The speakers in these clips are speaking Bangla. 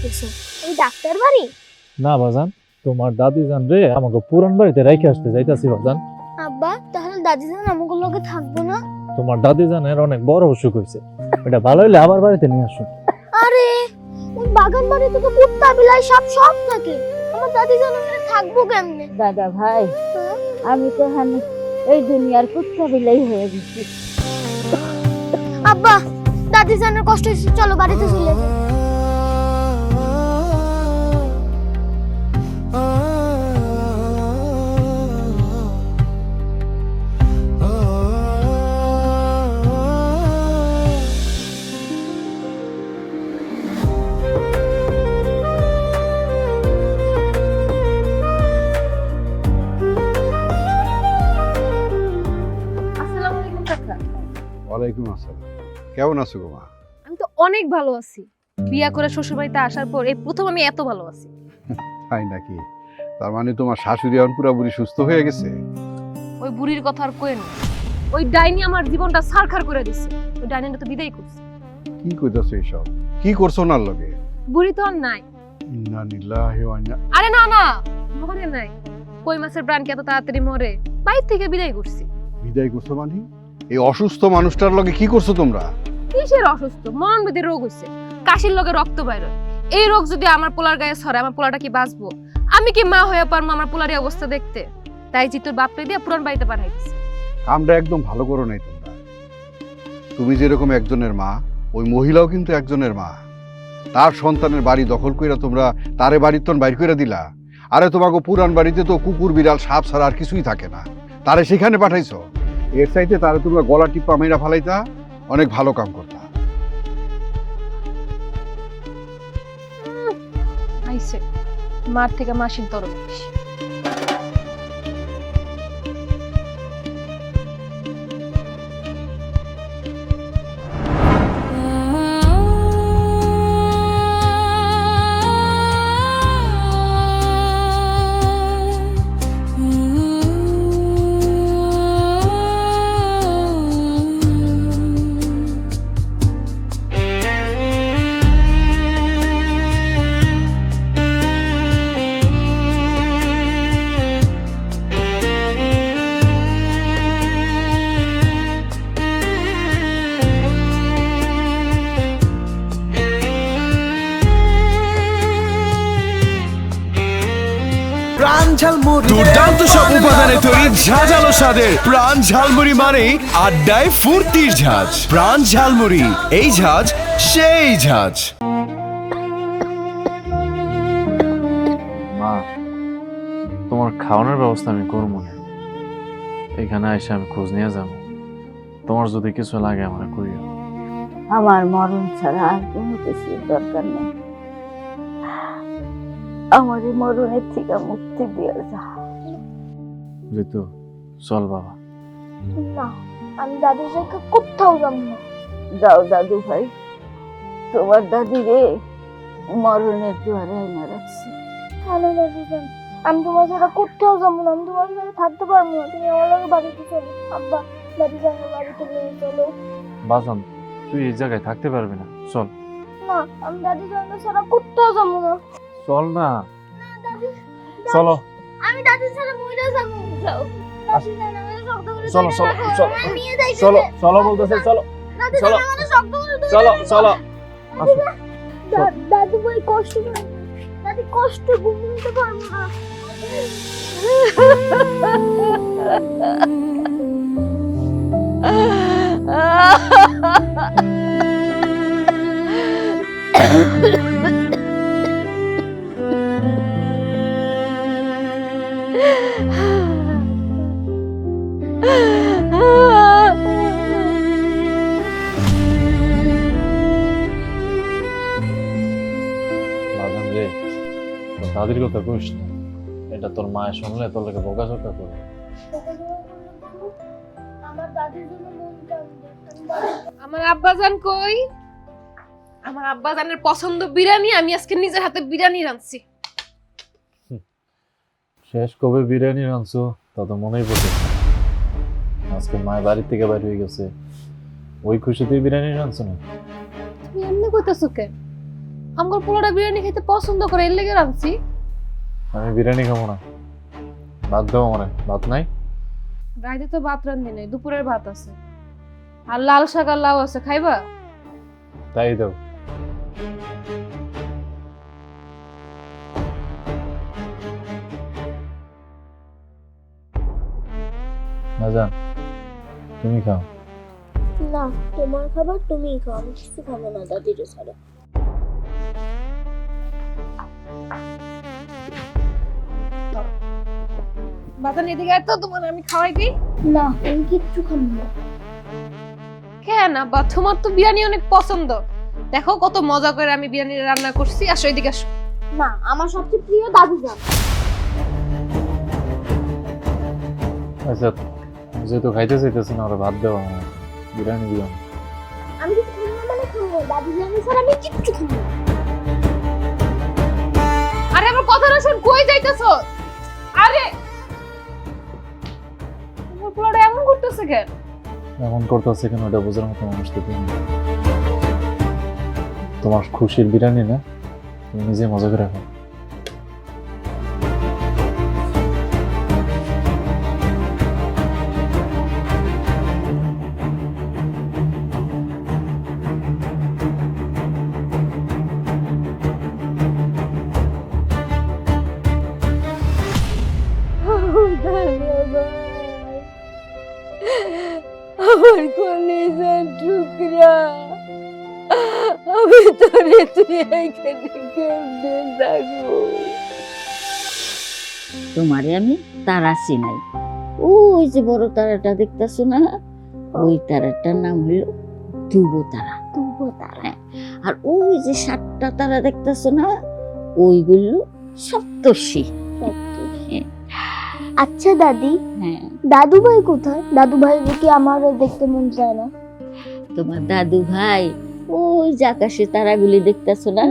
যাইতেছো? এই ডাক্তার বাড়ি? না বাজান, তোমার দাদি জান রে আমাকে পুরান বাড়িতে রেখে আসতে যাইতাছি বাজান। আব্বা তাহলে দাদি জান আমাকে লগে থাকবো না? তোমার দাদি জানের অনেক বড় অসুখ হয়েছে, এটা ভালো হইলে আবার বাড়িতে নিয়ে আসো। আরে ওই বাগান বাড়িতে তো কুত্তা বিলাই সব সব থাকে, আমার দাদি জান ওখানে থাকবো কেমনে? দাদা ভাই, আমি তো এই দুনিয়ার কুত্তা বিলাই হয়ে গেছি। আব্বা দাদি জানের কষ্ট হচ্ছে, চলো বাড়িতে চলে যাই। আসসালামু আলাইকুম কাকা। ওয়ালাইকুম আসসালাম। কেমন আছো গো মা? আমি তো অনেক ভালো আছি। বিয়া করে শ্বশুর বাড়িতে আসার পর এই প্রথম আমি এত ভালো আছি। তাই নাকি? তার মানে তোমার শাশুড়ি এখন পুরোপুরি সুস্থ হয়ে গেছে? ওই বুড়ির কথা আর কই না। ওই ডাইনি আমার জীবনটা ছারখার করে দিছে। ওই ডাইনিটা তো বিদায় করছে। কি কইতাছো এসব? কি করছো ওনার লগে? বুড়ি তো আর নাই। ইন্না লিল্লাহি ওয়া ইন্না। আরে না না, মরে নাই। কই মাছের প্রাণ কি এত তাড়াতাড়ি মরে? বাইরে থেকে বিদায় করছি। বিদায় করছো মানে? এই অসুস্থ মানুষটার লগে কি করছো তোমরা? কিসের অসুস্থ? মরণবেদী রোগ হইছে। কাশির লগে রক্ত বাইর হয়। এই রোগ যদি আমার পোলার গায়ে ছড়ে, আমার পোলাটা কি বাঁচবো? আমি কি মা হয়ে পারবো আমার পোলার এই অবস্থা দেখতে? তাই জিতুর বাপরে দিয়ে পুরান বাড়িতে পাঠাই দিছি। কামটা একদম ভালো করো নাই তোমরা। তুমি যেরকম একজনের মা, ওই মহিলাও কিন্তু একজনের মা। তার সন্তানের বাড়ি দখল কইরা তোমরা তারে বাড়ির তন বাইর কইরা দিলা। আরে তোমাকে পুরান বাড়িতে তো কুকুর বিড়াল সাপ ছাড়া আর কিছুই থাকে না, তারে সেখানে পাঠাইছো। এর চাইতে তারে তোমরা গলা টিপা মেরা ফালাইতা, অনেক ভালো কাম করতা। আইছে মার থেকে মাসির দরদ বেশি। দুর্দান্ত সব উপাদানে তৈরি ঝাঁঝালো স্বাদের প্রাণ ঝালমুড়ি মানে আড্ডায় ফুর্তির ঝাঁজ। প্রাণ ঝালমুড়ি, এই ঝাঁজ সেই ঝাঁজ। মা, তোমার খাওয়ানোর ব্যবস্থা আমি করবো না, এখানে এসে আমি খোঁজ নিয়ে যাবো। তোমার যদি কিছু লাগে আমার কইও। আমার মরণ ছাড়া আর কোনো কিছুর দরকার নেই। আমার এই মরণের থেকে মুক্তি দিয়ে যা। ঋতু চল বাবা। না, আমি দাদির জায়গা কোথাও যাবো না। যাও দাদু ভাই, তোমার দাদি রে মরণের দুয়ারে এনে রাখছি। হ্যালো দাদি জান, আমি তোমার ছাড়া কোথাও যাবো না, আমি তোমার সাথে থাকতে পারবো না। তুমি আমার লগে বাড়িতে চলো। আব্বা দাদি জানের বাড়িতে নিয়ে চলো। বাজান, তুই এই জায়গায় থাকতে পারবি না, চল। না, আমি দাদি জানের ছাড়া কোথাও যাবো না। চল না, দাদি চলো। আমি দাদি ছাড়া মরে যাবো। যাও দাদি জান, আমাকে শক্ত করে চলো, ধরে চলো, রাখো। চলো। আমাকে নিয়ে যাইতে চলো দে। চলো বলতেছে, চলো দাদি চলো। জান, আমাকে শক্ত করে ধরে চলো রাখো। চলো। দাদু ভাই কষ্ট পায় না। দাদি কষ্ট ঘুমোতে পারবো না। বাজান রে, তোর দাদির কথা কইস না, এটা তোর মায়ের শুনলে তোর লোকে বকাঝকা করবে। আমার দাদির জন্য মন কাঁদে। আমার আব্বাজান কই? আমার আব্বাজানের পছন্দ বিরিয়ানি, আমি আজকে নিজের হাতে বিরিয়ানি রাঁধছি। শেষ কবে বিরিয়ানি রাঁধছো তা তো মনেই পড়ছে। আজকে মায়ের বাড়ির থেকে বাইরে হয়ে গেছে, ওই খুশিতেই বিরিয়ানি রাঁধছো না? তুমি এমনি কইতাছো কেন? আমার পোলাটা বিরিয়ানি খেতে পছন্দ করে এর লেগে রাঁধছি। আমি বিরিয়ানি খাবো না, ভাত দাও আমার, ভাত নাই। রাইতে তো ভাত রান্ধি নাই, দুপুরের ভাত আছে আর লাল শাক আর লাউ আছে, খাইবা? তাই দাও। না জান, তুমি খাও। না, তোমার খাবার তুমিই খাও, আমি কিছু খাবো না দাদির ছাড়া। বাজান এদিকে আয় তো, তোমার আমি খাওয়াই দিই। না, আমি কিচ্ছু খাবো না। খেয়ে না বা, তোমার তো বিরিয়ানি অনেক পছন্দ। দেখো কত মজা করে আমি বিরিয়ানি রান্না করছি, আসো এদিকে আসো। না, আমার সবচেয়ে প্রিয় দাদু জান। আচ্ছা, যেহেতু খাইতে চাইতেছি না, ওরা ভাত দাও আমার, বিরিয়ানি দিও না। আমি কিছু খাবো না মানে খাবো না, দাদু জানের ছাড়া আমি কিচ্ছু খাবো না। আরে আমার কথা না শুন, কই যাইতেছো? আরে তোমার পোলাটা এমন করতেছে কেন? এমন করতেছে কেন ওটা বোঝার মতো মানুষ তো তুমি না। তোমার খুশির বিরিয়ানি না, তুমি নিজে মজা করে খাও। আমার কলিজার টুকরা, আমি তোরে তুই এখানে কেমনে থাকবো? তোমারে আমি তারা চিনাই, ওই যে বড় তারাটা দেখতেছো না, ওই তারাটার নাম হলো ধ্রুব তারা। ধ্রুব তারা। আর ওই যে 7টা তারা দেখতেছো না, ওইগুলো সপ্তর্ষি। আচ্ছা দাদি, হ্যাঁ, দাদু ভাই কোথায়? দাদু ভাই কি আমার দেখতে মন চায় না? তোমার দাদু ভাই ওই যে আকাশে তারাগুলি দেখতেছো না,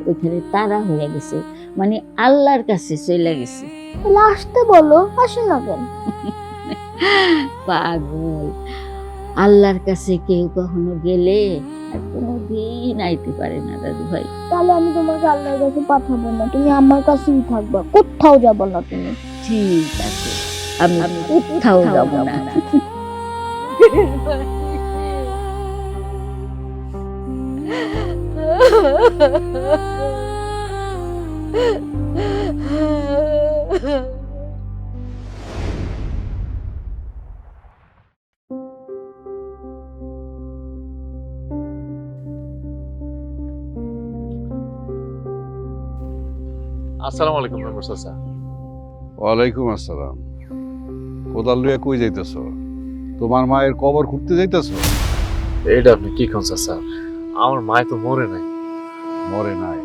ওইখানে তারা হয়ে গেছে, মানে আল্লাহর কাছে চলে গেছে। তাহলে আসতে বলো, আসে না কেন? পাগল, আল্লাহর কাছে কেউ কখনো গেলে আর কোনোদিন আইতে পারে না দাদু ভাই। তাহলে আমি তোমাকে আল্লাহর কাছে পাঠাবো না, তুমি আমার কাছেই থাকবা, কোথাও যাবো না তুমি। ঠিক আছে, আমি কোথাও যাব না। আসসালামু আলাইকুম মেম্বার চাচা। ওয়ালাইকুম আসসালাম। কোদাল লইয়া কই যাইতেছ? তোমার মায়ের কবর খুঁড়তে যাইতেছ? এইটা আপনি কি কোন চাচা? আমার মায় তো মরে নাই। মরে নাই?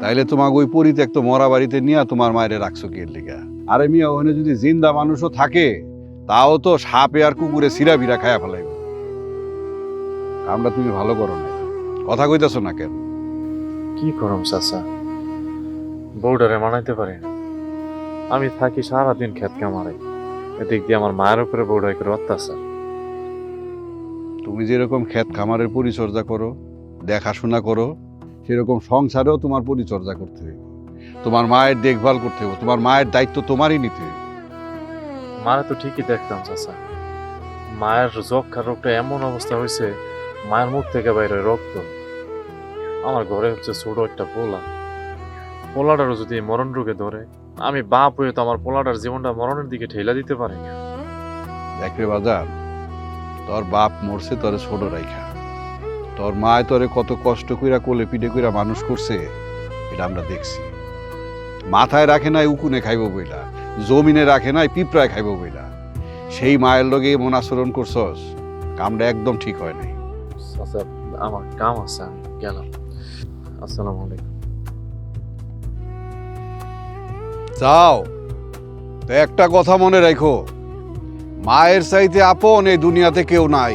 তাইলে তোমাকে ওই পরিত্যক্ত মরা বাড়িতে নিয়ে তোমার মায়ের রাখছো কি এর লিগা? আরে মিয়া, ওখানে যদি জিন্দা মানুষও থাকে, তাও তো সাপে আর কুকুরে সিরা বিরা খায়া ফেলাইব। কামটা তুমি ভালো করো না, কথা কইতেছ না কেন? কি করম চাচা, বউডারে মানাইতে পারি না। আমি থাকি সারাদিন ক্ষেত কামারাই, এদিক দিয়ে আমার মায়ের উপরে বউডাই করে অত্যাচার। তুমি যেরকম ক্ষেত খামারের পরিচর্যা করো, দেখাশোনা করো, সেরকম সংসারেও তোমার পরিচর্যা করতে হবে। তোমার মায়ের দেখভাল করতে হবে, তোমার মায়ের দায়িত্ব তোমারই নিতে হবে। মারে তো ঠিকই দেখতাম চাচা, মায়ের যক্ষার রোগটা এমন অবস্থা হয়েছে, মায়ের মুখ থেকে বাইরে রক্ত। আমার ঘরে হচ্ছে ছোট একটা পোলা, পোলাটারও যদি মরণ রোগে ধরে, আমি বাপ হয়ে তো আমার পোলাটার জীবনটা মরণের দিকে ঠেলা দিতে পারি না। দেখরে বাজার, তোর বাপ মরছে তোরে ছোট রাইখা, তোর মায় তোরে কত কষ্ট কইরা কোলে পিঠে কইরা মানুষ করছে, এটা আমরা দেখছি। মাথায় রাখে নাই উকুনে খাইব বইলা, জমিনে রাখে নাই পিঁপড়ায় খাইব বইলা, সেই মায়ের লগে এমন আচরণ করছস, কামটা একদম ঠিক হয় নাই। আচ্ছা, আমার কাম আছে, আমি গেলাম। আসসালামু আলাইকুম। যাও, তো একটা কথা মনে রাখো, মায়ের চাইতে আপন এই দুনিয়াতে কেউ নাই।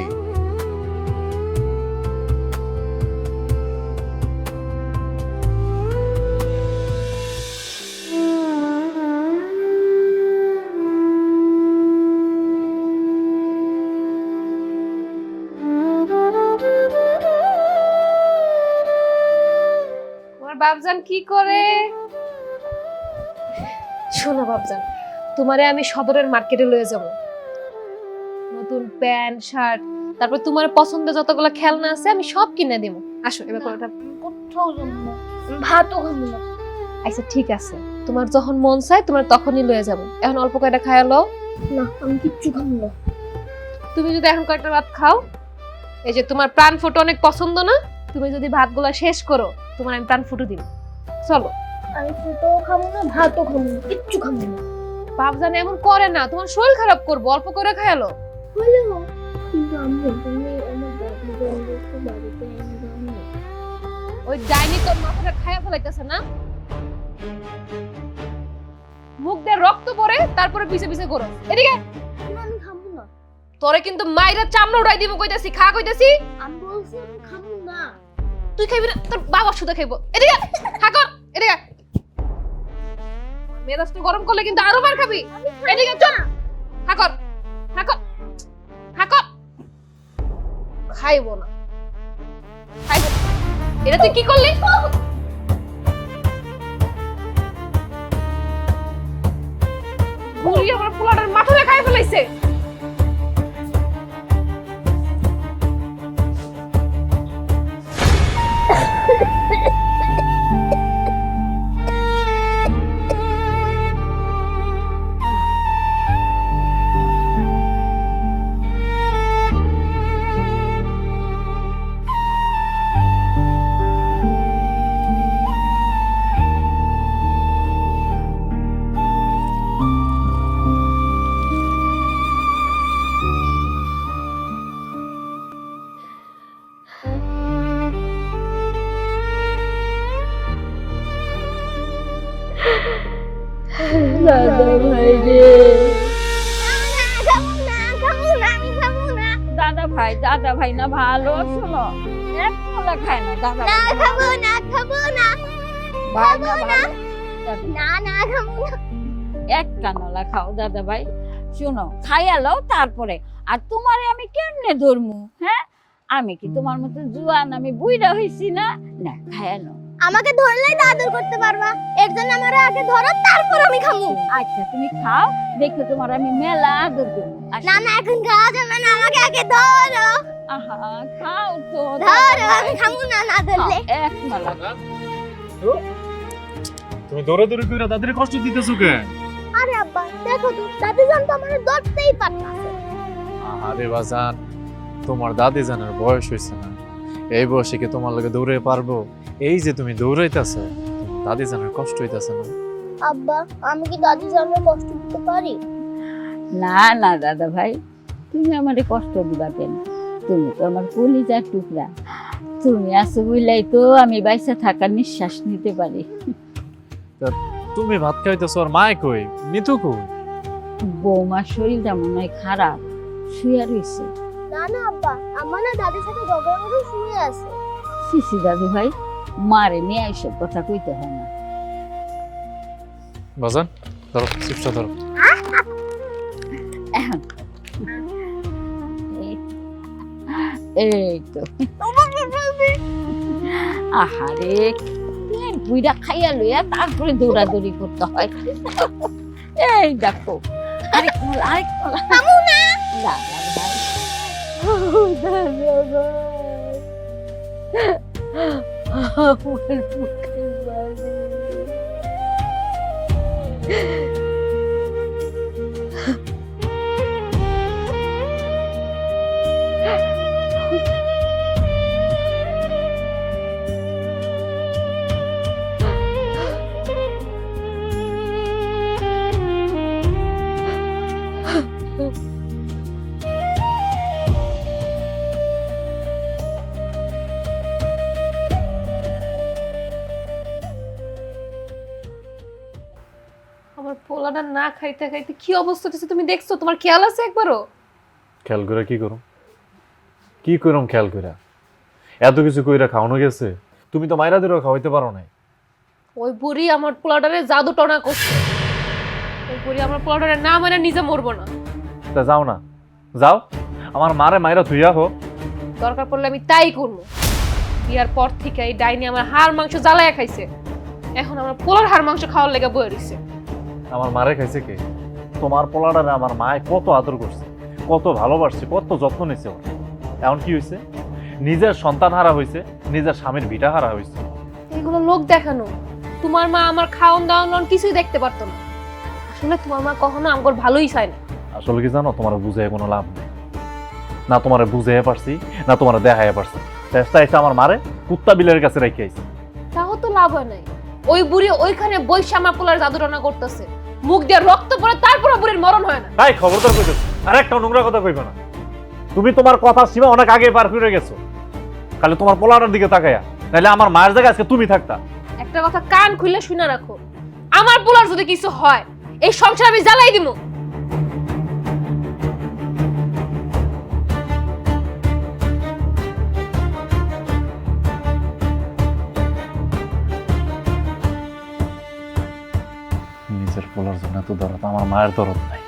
বাপজান কি করে? শোনো বাপজান, তোমারে আমি সদরের মার্কেটে লয়ে যাব। নতুন প্যান্ট শার্ট, তারপর তোমার পছন্দের যতগুলো খেলনা আছে আমি সব কিনে দেবো। আসো এবার কোনটা। কোথাও যাবো না, আমি ভাতও খাবো না। আচ্ছা ঠিক আছে, তোমার যখন মন চায় তোমার তখনই লয়ে যাব। এখন অল্প কয়টা খায়া লও। না আমি কিচ্ছু খাবো না। তুমি যদি এখন কয়টা ভাত খাও, এই যে তোমার প্রাণ ফুটো অনেক পছন্দ না, তুমি যদি ভাতগুলা শেষ করো তোমার আমি প্রাণ ফুটো দিব। চলো। আমি ফুটোও খাবো না, ভাতও খাবো না, কিচ্ছু খাবো না। বাপজান এমন করে না, তোমার শরীর খারাপ করবো, অল্প করে খায়ালো। হলেও কিন্তু আম্মু তুমি আমার দাদি জানবো বাড়িতে এনে দাও না। ওই ডাইনি তোর মাথাটা খায়া ফেলাইতেছে না, মুখ দিয়ে রক্ত পড়ে তারপরে পিছে পিছে করো। এদিকে না আমি খাবো না। তোরে কিন্তু মাইরা চামড়া উড়াই দিব কইতাছি, খা কইতাছি। আমি বলছি আমি খাবো না। তুই খাইবি না, তোর বাবা শুধু খাইবো। এদিকে খা কর, এদিকে। মেজাজটা গরম করলে কিন্তু আরো মার খাবি। এদিকে চল, খা কর, খা কর, খা কর। খাইবো না, খাইবো না। এটা তুই কি করলি? বুড়ি আমার পোলাটার মাথায় খাই ফেলাইছে। দাদা ভাই রে, দাদা ভাই না ভালো, শোনো এক কলা খায় না দাদা ভাই। খাবো না, খাবো না, ভাই না ভালো, না না খাবো না। একটা নলা খাও দাদা ভাই। শোনো খাইয়া লও তারপরে। আর তোমারে আমি কেমনে ধরমু? হ্যাঁ, আমি কি তোমার মতো জুয়ান? আমি বুইড়া হইছি না? না খাইয়া লও। আমাকে ধরলেই তো আদর করতে পারবা, এর জন্য আমার আগে ধরো তারপর আমি খাবো। আচ্ছা তুমি খাও, দেখো তোমার আমি মেলা আদর করবো। না না এখন খাওয়া যাবে না, আমাকে আগে ধরো। আহা খাও তো ধরো, আমি খাবো না না ধরলে। এক নলা। তুমি দৌড়াদৌড়ি কইরা দাদির কষ্ট দিতেছো কে? আরে আব্বা দেখো তো, দাদি জান তো আমার ধরতেই পারতাছে। আরে বাজান, তোমার দাদি জানার বয়স হইছে না। এই বয়সে কি তোমার লগে দৌড়ে পারবো? এই যে তুমি দৌড়াইতেছো, দাদি জানার কষ্ট হইতাছে না? আব্বা আমি কি দাদি জানের কষ্ট দিতে পারি? না না দাদা ভাই, তুমি আমারে কষ্ট দিবা কেন? তুমি তো আমার কলিজার টুকরা। তুমি আছো বইলাই তো আমি বাইসা থাকার নিঃশ্বাস নিতে পারি। তুমি ভাত খাইতেছো আর মায় কই? মিতু কই? বৌমার শরীরটা মনে হয় খারাপ, শুয়ে রয়েছে। না না আব্বা, আমার না দাদির সাথে ঝগড়া করে শুয়ে আছে। সিসি দাদু ভাই, মারে নিয়ে এইসব কথা কইতে হয় না। বাজান ধরো, চিপসটা ধরো। এই তো আহারে, বুইড়া খাইয়া লইয়া তারপরে দৌড়াদৌড়ি করতে হয়। এই দেখো আরেক নলা, আরেক নলা। দাদা ভাই, আমার বুকের বাড়ি। আমার পোলাটা না খাইতে খাইতে কি অবস্থা হচ্ছে তুমি দেখছো? তোমার খেয়াল আছে একবারও? খেয়াল করে কি করুম? কি করুম খেয়াল করে? এত কিছু কইরা খাওয়ানো গেছে, তুমি তো মাইরা দিলেও খাওয়াইতে পারো নাই। ওই বুড়ি আমার পোলাটারে জাদু টনা করছে। ওই বুড়ি আমার পোলাটারে না মানে নিজে মরবো না। তা যাও না, যাও আমার মারে মাইরা থুইয়া হো। দরকার পড়লে আমি তাই করবো। বিয়ার পর থেকে এই ডাইনি আমার হাড় মাংস জ্বালায়া খাইছে, এখন আমার পোলার হাড় মাংস খাওয়ার লেগে বয়ে রইছে। আমার মারে খাইছে কে? তোমার পোলাটারে আমার মায়ে কত আদর করছে, কত ভালোবাসছে, কত যত্ন নিছে ওর। এখন কি হয়েছে? নিজের সন্তান হারা হয়েছে, নিজের স্বামীর ভিটা হারা হয়েছে। এগুলো লোক দেখানো। তোমার মা আমার খাওন দাওন কিছুই দেখতে পারতো না। আসলে তোমার মা কখনো আমার ভালোই চায় না। আসলে কি জানো, তোমার বুঝে কোনো লাভ নেই। না তোমার বুঝে পারছি, না তোমার দেখাই পারছি। চেষ্টা এসে আমার মারে কুত্তা বিলের কাছে রেখে আইছি। তাও তো লাভ হয় নাই। ওই বুড়ি ওইখানে বৈশা আমার পোলার জাদুটনা করতেছে, মুখ দিয়ে রক্ত পড়ে, তারপরে বুড়ির মরণ হয় না। তাই খবরদার কইতেছ, আর একটা নোংরা কথা কইবে না। তুমি তোমার কথা সীমা অনেক আগে পার করে গেছো। খালি তোমার পোলাটার দিকে তাকায়া, নাহলে আমার মায়ের জায়গায় আজকে তুমি থাকতা। একটা কথা কান খুলে শুনে রাখো, আমার পোলার যদি কিছু হয়, এই সংসার আমি জ্বালাই দিব। নিজের পোলার জন্য এত দরদ, আমার মায়ের দরদ নাই।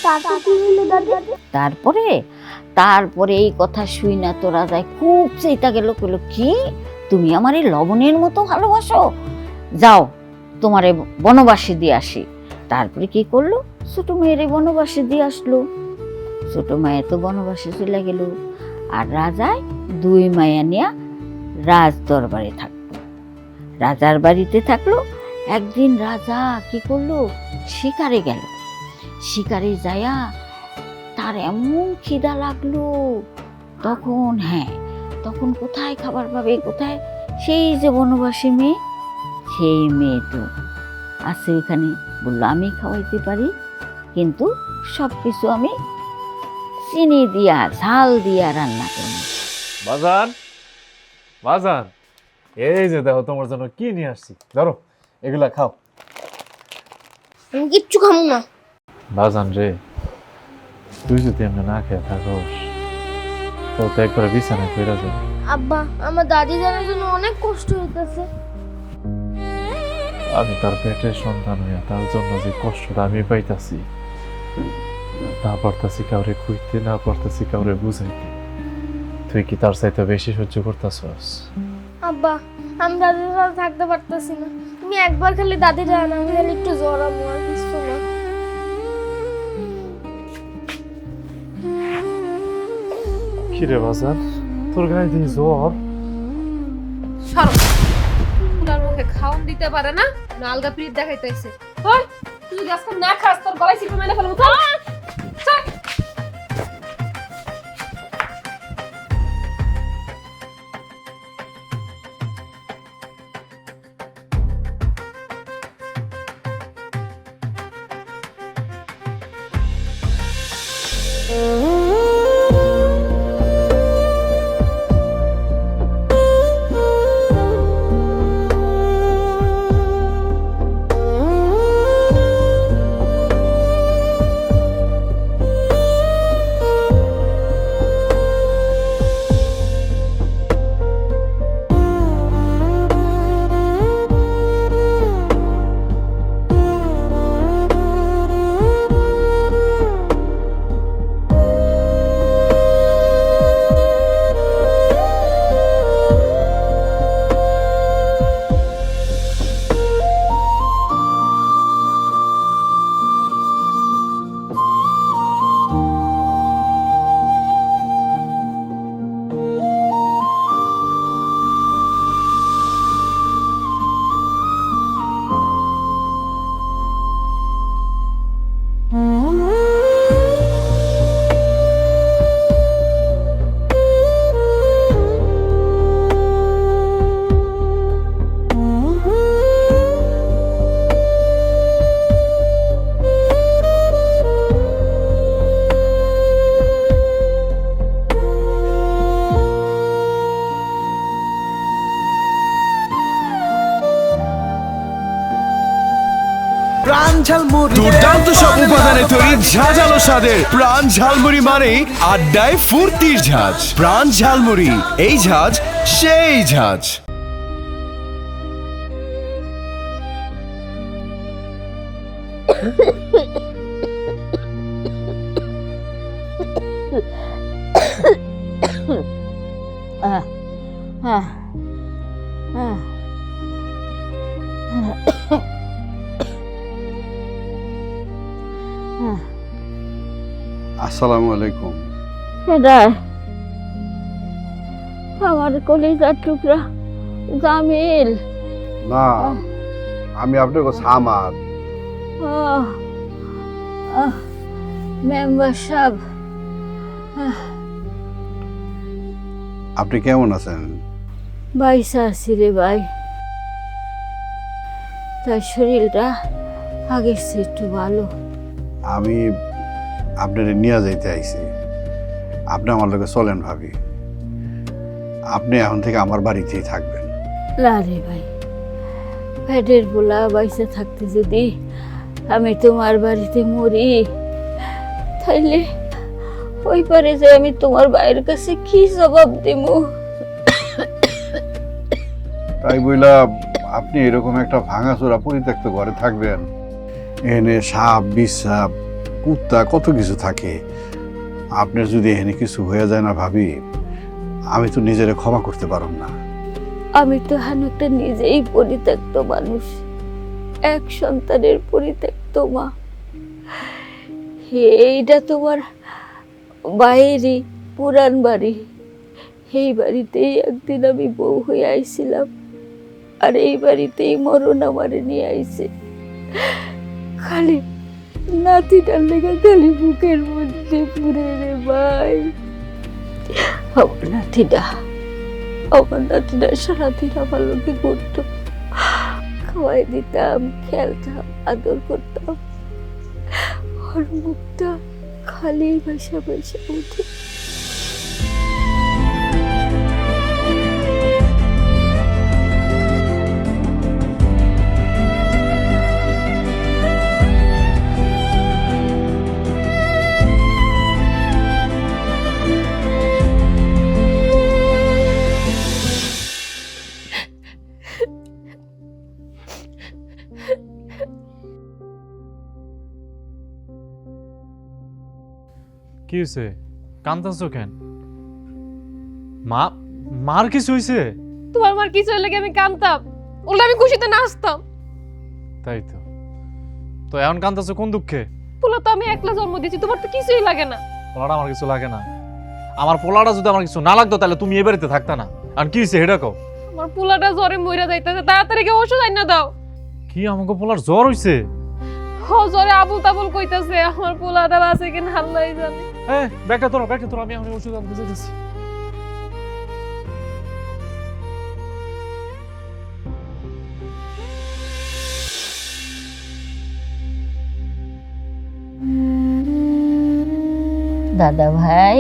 তারপর কি হইলো দাদি? তারপরে তারপরে এই কথা শুই না তো রাজায় খুব চেতা গেল, কইল কি তুমি আমারে লবণের মতো ভালোবাসো, যাও তোমারে বনবাসে দিয়ে আসি। তারপরে কি করলো, ছোট মেয়ের বনবাসে দিয়ে আসলো। ছোট মায়ের তো বনবাসে চলে গেল, আর রাজায় দুই মায়া নিয়ে রাজ দরবারে থাকলো, রাজার বাড়িতে থাকলো। একদিন রাজা কি করলো, শিকারে গেল। শিকারে যায়া তার এমন খিদা লাগলো, তখন কোথায় খাবার পাবে, কোথায়? সেই যে বনবাসী মেয়ে, সেই মেয়ে তো আছে ওখানে। বললো আমি খাওয়াইতে পারি, কিন্তু সব কিছু আমি চিনি দিয়া ঝাল দিয়া রান্না করবো। বাজান, বাজান, এই যে দেখো তোমার জন্য কি নিয়ে আসছি, ধরো এগুলা খাও। আমি কিচ্ছু খাবো না। বাজান রে, তুই যদি এমনি না খেয়ে থাকোস তো একবারে বিছানায় ফিরে যাবে। আব্বা, আমার দাদি জানার জন্য অনেক কষ্ট হইতেছে। আমি তার পেটের সন্তান হইয়া তার জন্য যে কষ্টটা আমি পাইতাছি, না পারতাছি কাউরে কইতে, না পারতাছি কাউরে বুঝাইতে। তুই কি তার চাইতে বেশি সহ্য করতাছস? আব্বা, আমি দাদির সাথে থাকতে পারতেছি না। তুমি একবার খালি দাদি যায় না, আমি খালি একটু জড়াবো, আর কিছু না। কিরে বাজান, তোর গায়ে দিয়ে জ্বর? সরো, পোলার মুখে খাওন দিতে পারে না, না আলগা পিরিত দেখাইতেছে। ওই তুই যদি আজকে না খাস, তোর গলায় চিপে মেরে ফেলবো। চল চল। দুর্দান্ত সব উপাদানে তৈরি ঝাঁঝালো স্বাদের প্রাণ ঝালমুড়ি মানেই আড্ডায় ফুর্তির ঝাঁজ। প্রাণ ঝালমুড়ি, এই ঝাঁজ সেই ঝাঁজ। আহ, আহ, আহ। আসসালামু আলাইকুম। এটা আমার কলিজার টুকরা জামিল। না, আমি আপনাকে সামাদ। মেম্বার সাহেব, আপনি কেমন আছেন? বাইসা আছি রে ভাই, তার শরীরটা আগের চেয়ে একটু ভালো। আমি আপনার নিয়ে যাইতে আইছি। আপনি আমার লোকে চলেন ভাবি। আপনি এখন থেকে আমার বাড়িতেই থাকবেন। না রে ভাই, পেটের পোলা বাইসা থাকতে যদি আমি তোমার বাড়িতে মরি, তাইলে ওই পারে যে আমি তোমার ভাইয়ের কাছে কি জবাব দেব? তাই বইলা আপনি এরকম একটা ভাঙাচোরা পরিত্যক্ত ঘরে থাকবেন? এনে সাপ, বিষ-সাপ, কুত্তা কত কিছু থাকে। আপনার যদি এখানে কিছু হয়ে যায় না ভাবি, আমি তো নিজেরে ক্ষমা করতে পারব না। আমি তো হানুকটা নিজেই পরিত্যক্ত মানুষ, এক সন্তানের পরিত্যক্ত মা। এইটা তোমার বাইরে পুরান বাড়ি, এই বাড়িতেই একদিন আমি বউ হয়ে আইছিলাম, আর এই বাড়িতেই মরণ আমারে নিয়ে আইছে। খালি নাতিটার লেগে খালি বুকের মধ্যে পুরে রে ভাই। আমার নাতিটা সারাদিন আমার লোকে ঘুরতো, খাওয়াই দিতাম, খেলতাম, আদর করতাম। ওর মুখটা খালি ভাষা ভাষা উঠে। কি হয়েছে? কান্দাছো কেন? মার কিছু হয়েছে? তোমার মার কিছু হলে কি আমি কাঁদতাম? উল্টা আমি খুশিতে নাচতাম। তাই তো। তো এখন কান্দাছো কোন দুঃখে? পোলা তো আমি একলা জন্ম দিয়েছি, তোমার তো কিছুই লাগে না। পোলাটা আমার কিছু লাগে না। আমার পোলাটা যদি আমার কিছু না লাগতো তাহলে তুমি এই বাড়িতে থাকতা না। আর কি হয়েছে হেডা কও? আমার পোলাটা জ্বরে মইরা যাইতেছে, তাড়াতাড়ি কি ওষুধ আইনা দাও। কি আমাকে পোলার জ্বর হইছে? ও জ্বরে আবুল তাবুল কইতাছে, আমার পোলাটা বাঁচে কিনা আল্লাহই জানে। ব্যাগটা তোলো, আমি এখন ওষুধ আনতে যেতেছি। দাদা ভাই,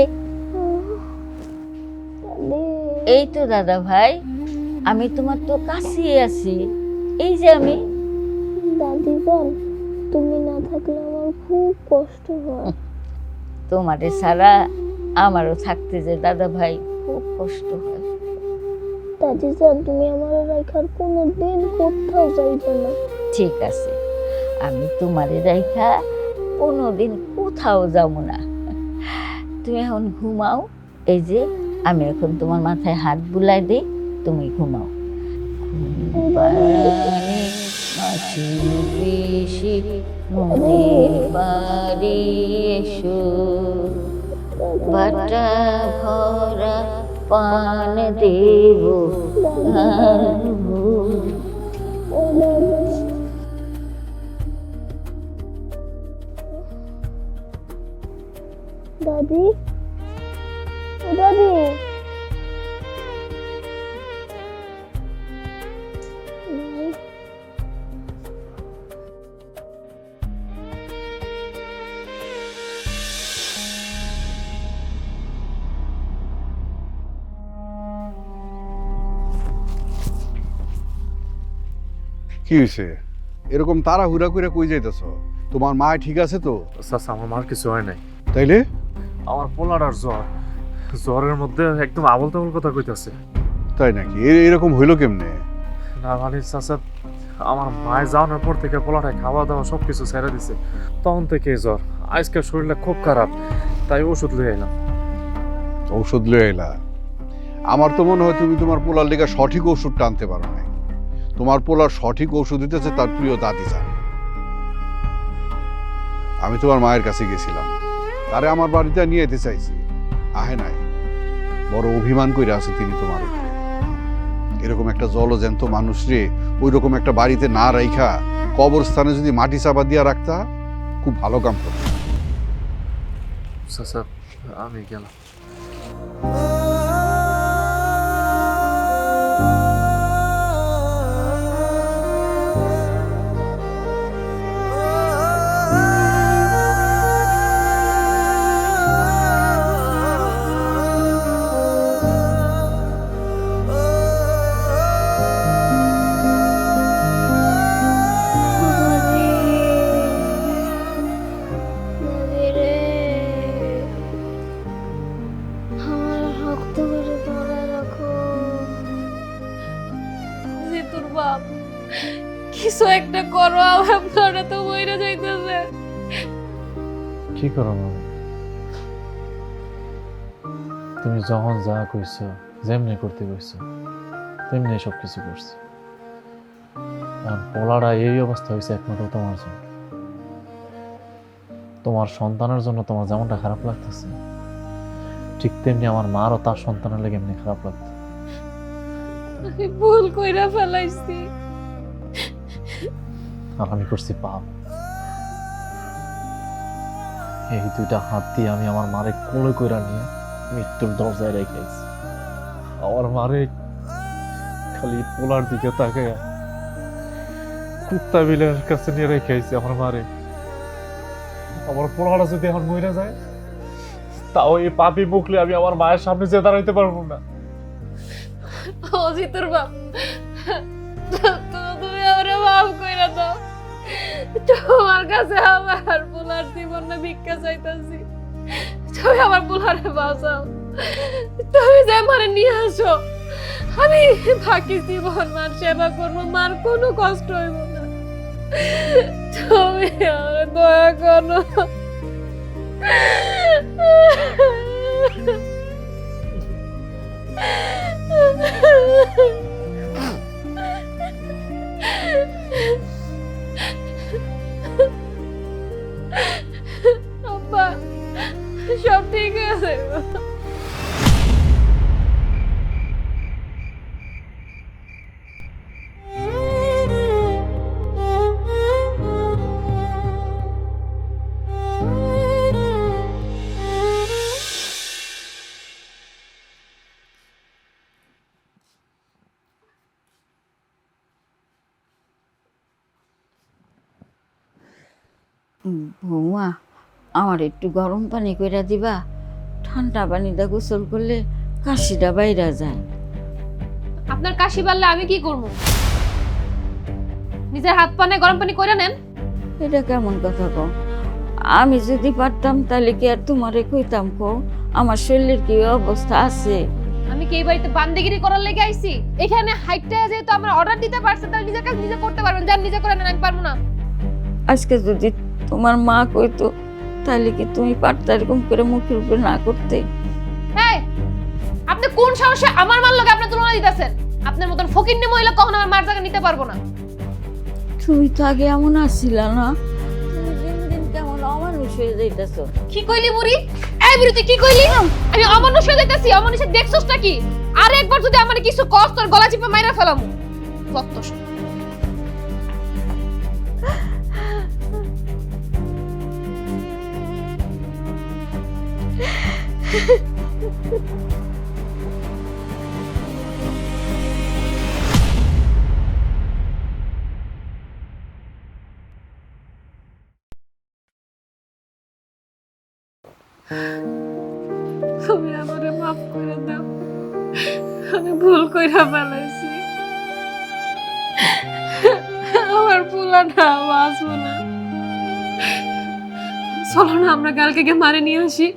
এই তো দাদা ভাই, আমি তোমার তো কাছেই আছি। এই যে আমি। দাদি যান, তুমি না থাকলে আমার খুব কষ্ট হয়। তোমারে ছাড়া আমারও থাকতে যে দাদা ভাই খুব কষ্ট হয়। দাদি যান, তুমি আমার রাখার কোনো দিন কোথাও যাইবে না। ঠিক আছে, আমি তোমারে রাইখা কোনোদিন কোথাও যাবো না। তুমি এখন ঘুমাও। এই যে আমি এখন তোমার মাথায় হাত বুলাই দিই, তুমি ঘুমাও। মাছি বেশি নদীর বাড়ি এসো, বাটা ভরা পান দেব দাদি, ও দাদি, কি হয়েছে? এরকম তাড়াহুড়া করে কই যাইতেছ? তোমার মা ঠিক আছে তো? চাচা, আমার মার কিছু হয় নাই। তাইলে আমার পোলাটার জ্বরের মধ্যে একদম আবল তাবল কথা কইতাছে। তাই নাকি? এরকম হইলো কেমনে? না মানে চাচা, আমার মায়ের যাওয়ার পর থেকে পোলাটায় খাওয়া দাওয়া সবকিছু ছেড়ে দিছে, তখন থেকে জ্বর। আজকে শরীরটা খুব খারাপ, তাই ওষুধ লয়ে এলাম। ঔষধ লয়ে এলা। আমার তো মনে হয় তুমি তোমার পোলার লেগে সঠিক ওষুধটা আনতে পারো নাই। তোমার পোলার সঠিক ওষুধ দিতেছে তার প্রিয় দাদি যান। আমি তোমার মায়ের কাছে গেছিলাম, তারে আমার বাড়িতে নিয়ে যেতে চাইছি, আহে নাই। বড় অভিমান করে আছে তিনি তোমার উপরে। এরকম একটা জলজ্যান্ত মানুষ রে ওই রকম একটা বাড়িতে না রাইখা কবরস্থানে যদি মাটি চাপা দিয়া রাখতা, খুব ভালো কাম করতো। চাচা আমি গেলাম। জিতুর বাপ কিছু একটা করো, আমার পোলাটা তো মইরা যাইতেছে। কি করো মামি? তুমি যখন যা কইছো, যেমনি করতে কইছো তেমনি সব কিছু করছি। আর পোলাটা এই অবস্থা হয়েছে একমাত্র তোমার জন্য। তোমার সন্তানের জন্য তোমার যেমনটা খারাপ লাগতেছে, ঠিক তেমনি আমার মারও তার সন্তানের লেগে এমনি খারাপ লাগতো। আমি ভুল কইরা ফেলাইছি। আর আমি করছি পাপ। এই দুইটা হাত দিয়ে আমি আমার মারে কোলে কইরা নিয়ে মৃত্যুর দরজায় রেখেছি। আমার মারে খালি পোলার দিকে তাকায় কুত্তা বিলের কাছে নিয়ে রেখেছি। আমার মারে, আমার পোলাটা যদি এখন মরে যায়, তাও এই পাপি মুখলে আমি আমার মায়ের সামনে যে দাঁড়াইতে পারবো না। ও জিতুর বাপ, তুমি আমারে মাফ কইরা দাও। তোমার কাছে আমার পোলার জীবনটা ভিক্ষা চাইতাছি। তুমি আমার পোলারে বাঁচাও। তুমি যে আমারে নিয়ে আসো, আমি বাকি জীবন মার সেবা করবো, মার কোনো কষ্ট হইব না। তুমি আমারে দয়া করো। আব্বা, সব ঠিক আছে। বৌমা, আমার একটু গরম পানি কইরা দিবা? ঠান্ডা পানিটা গোসল করলে কাশিটা বাইরা যায়। আপনার কাশি বাড়লে আমি কি করবো? নিজের হাত পানে গরম পানি কইরা নেন। এটা কেমন কথা কও? আমি যদি পারতাম তাহলে কি আর তোমারে কইতাম? কো আমার শরীরের কি অবস্থা আছে? আমি কি এই বাড়িতে বান্দিগিরি করার লেগে আইছি? এখানে হাইটটা যেহেতু আমরা অর্ডার দিতে পারছেন, তাহলে নিজের কাজ নিজে করতে পারবেন। যান নিজে করে নেন, আমি পারবো না। আজকে যদি তোমার মা কইতো তাহলে কি তুমি পারতা এরকম করে মুখের উপরে না করতে? এই, আপনি কোন সাহসে আমার মার লগে আপনি তুলনা দিতেছেন? আপনার মতন ফকিন্নি মহিলা কখনো আমার মার জায়গা নিতে পারবো না। তুমি তো আগে এমন আসছিলা না? তুমি দিন দিন কেমন অমানুষ হয়ে যাইতেছো। কি কইলি বুড়ি? এই বুড়ি তুই কি কইলি? আমি অমানুষ হয়ে যাইতাছি? অমানুষে দেখছস নাকি? আর একবার যদি আমার কিছু কষ্ট তোর গলা চিপে মাইরা ফেলামু। কত তুমি আমারে মাফ করে দাও। আমি ভুল কইরা ফেলাইছি। আমার পোলাটা বাঁচবো না। চলো না আমরা কালকে গিয়ে মারে নিয়ে আসি।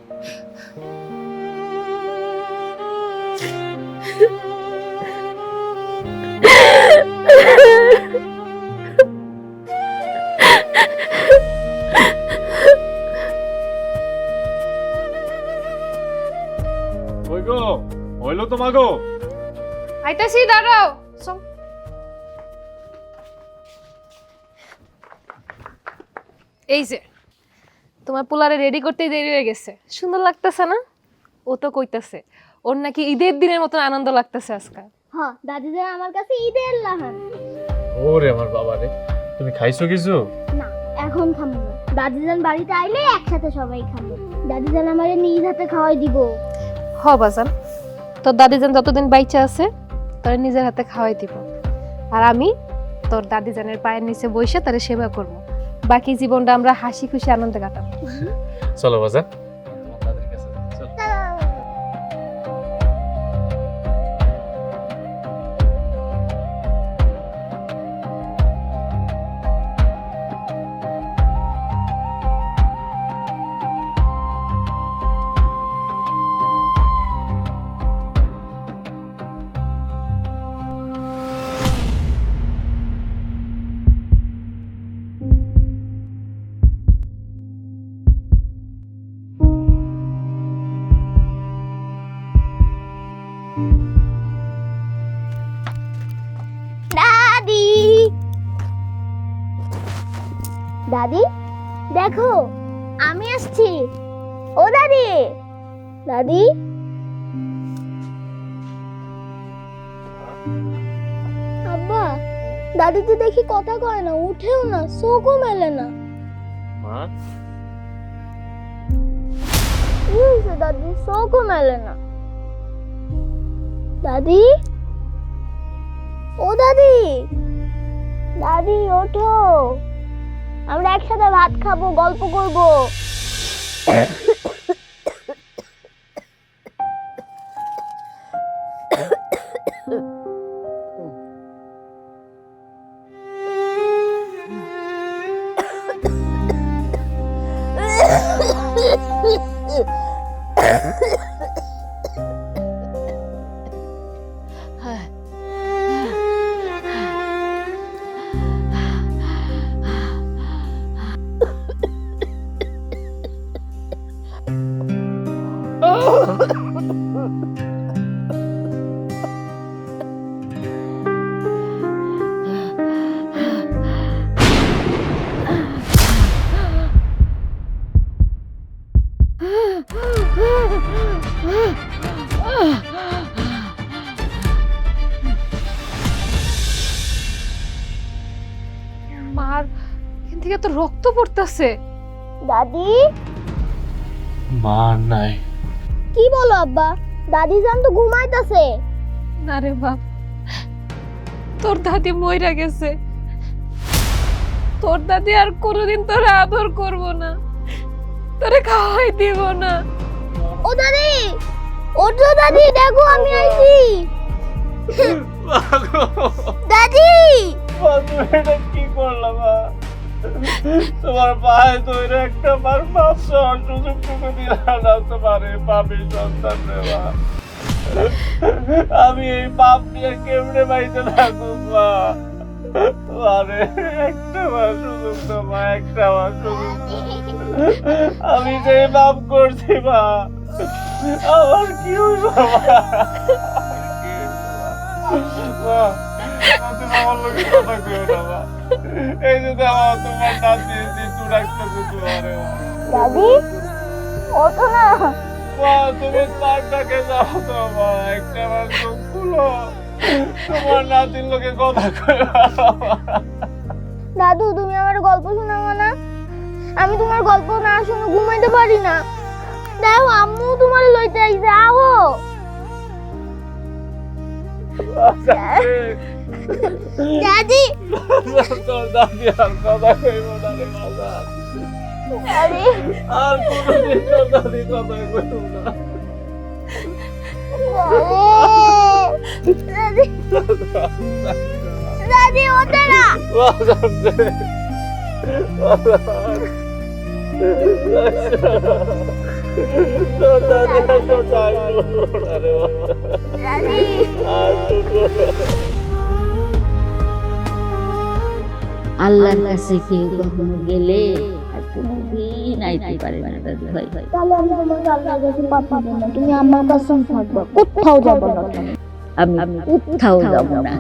তোমাগো। আইতাছি, দাঁড়াও। চল। এই যে তোমার পোলারে রেডি করতে দেরি হয়ে গেছে, সুন্দর লাগতেছে না? ও তো কইতাছে ওর নাকি ঈদের দিনের মতন আনন্দ লাগতেছে আজকে। হ্যাঁ, দাদিজান আমার কাছে ঈদের লাহান। ওরে আমার বাবা রে, তুমি খাইছো কিছু? না, এখন খাবো না। দাদিজান বাড়িতে আইলে একসাথে সবাই খাবো। দাদিজান আমারে নিজ হাতে খাওয়াই দিব। হ বাজান, তোর দাদিজান যতদিন বাইচা আছে তোর নিজের হাতে খাওয়াই দিব, আর আমি তোর দাদিজানের পায়ের নিচে বসে তারে সেবা করব। বাকি জীবনটা আমরা হাসি খুশি আনন্দে কাটাবো। চলো বাজান, তোমার দাদির কাছে চলো। দাদি, দাদি দেখো আমি আসছি। ও দাদি, দাদি, আব্বা, দাদি তো দেখি কথা কয় না, উঠেও না, চোখও মেলে না। মা, কি হয়েছে দাদি? চোখও মেলে না। দাদি, ও দাদি, দাদি ওঠো, আমরা একসাথে ভাত খাবো, গল্প করবো। মার এখান থেকে তো রক্ত পড়তেছে। দাদি, মা নাই। কি বলো আব্বা? দাদি জান তো ঘুমাইতেছে। না রে বাপ, তোর দাদি মইরা গেছে। তোর দাদি আর কোনোদিন তোরে আদর করব না, তোরে খাওয়াই দিব না। ও দাদি, ওঠো দাদি, দেখো আমি আইছি। দাদি, তুমি এটা কি করলা মা? তোমার পায়ে ধরে একটা বার মাপ চাওয়ার সুযোগটুকু দিলা না তোমারে পাপি সন্তান রে মা। আমি এই পাপ নিয়ে কেমনে বাইতে থাকবো মা? আরে একটা বার সুযোগ তো মা, একটা বার সুযোগ। আমি যে পাপ করছি মা, আমার কি হইল মা? মা, তুমি আমার লোকের কথা কইও না মা। এই যে দেখো তোমার নাতি জিতু ডাকতেছে তোমারে মা। দাদি ওঠো না। মা, তুমি তার ডাকে যাও তো মা, একটা বার চোখ খুলো, তোমার নাতির লোকে কথা কইও না। দাদু, তুমি আমার গল্প শোনাবো না? আমি তোমার গল্প না শুনে ঘুমাইতে পারি না। দেখো আম্মু তোমার লইতে আইছে, আও। দাদি, তোর দাদি আর কথা কইব না রে বাবা। আরে আর কোনোদিন তোর দাদি কথা কইব না। দাদি, দাদি ওঠে না। বাজান রে, বাজান। তোর দাদি আর কথা কইব না রে বাবা। দাদি, আর আল্লাহর কাছে কেউ কখনো গেলে আর কোনোদিন আইতে পারে না দাদু ভাই। তাহলে আমি তোমাকে আল্লাহর কাছে পাঠাবো না, তুমি আমার কাছেই থাকবে, কোথাও যাবো না তুমি। আমি কোথাও যাব না।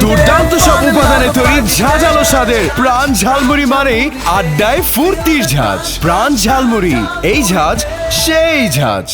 দুর্দান্ত সব উপাদানে তৈরি ঝাঁঝালো স্বাদের প্রাণ ঝালমুড়ি মানেই আড্ডায় ফুর্তির ঝাঁজ। প্রাণ ঝালমুড়ি, এই ঝাঁজ সেই ঝাঁজ।